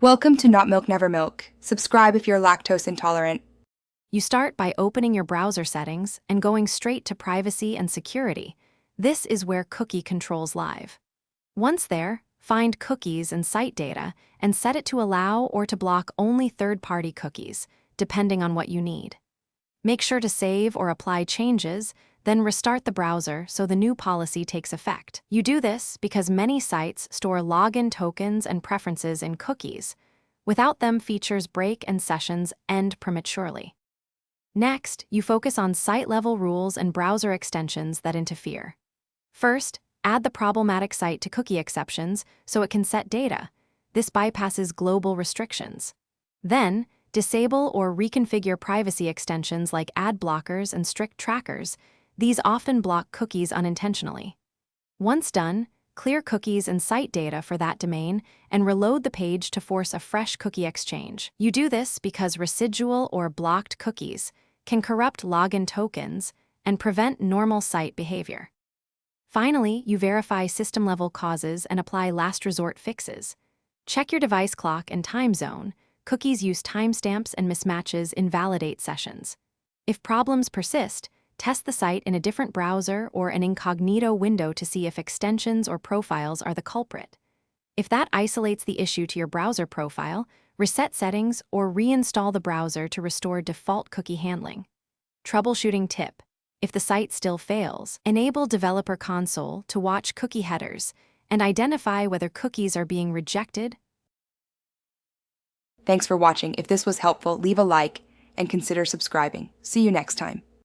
Welcome to Not Milk Never Milk. Subscribe if you're lactose intolerant. You start by opening your browser settings and going straight to Privacy and Security. This is where cookie controls live. Once there, find Cookies and Site Data and set it to allow or to block only third-party cookies, depending on what you need. Make sure to save or apply changes, then restart the browser so the new policy takes effect. You do this because many sites store login tokens and preferences in cookies. Without them, features break and sessions end prematurely. Next, you focus on site-level rules and browser extensions that interfere. First, add the problematic site to cookie exceptions so it can set data. This bypasses global restrictions. Then, disable or reconfigure privacy extensions like ad blockers and strict trackers. These often block cookies unintentionally. Once done, clear cookies and site data for that domain and reload the page to force a fresh cookie exchange. You do this because residual or blocked cookies can corrupt login tokens and prevent normal site behavior. Finally, you verify system-level causes and apply last resort fixes. Check your device clock and time zone. Cookies use timestamps and mismatches invalidate sessions. If problems persist, test the site in a different browser or an incognito window to see if extensions or profiles are the culprit. If that isolates the issue to your browser profile, reset settings or reinstall the browser to restore default cookie handling. Troubleshooting tip: if the site still fails, enable Developer Console to watch cookie headers and identify whether cookies are being rejected. Thanks for watching. If this was helpful, leave a like and consider subscribing. See you next time.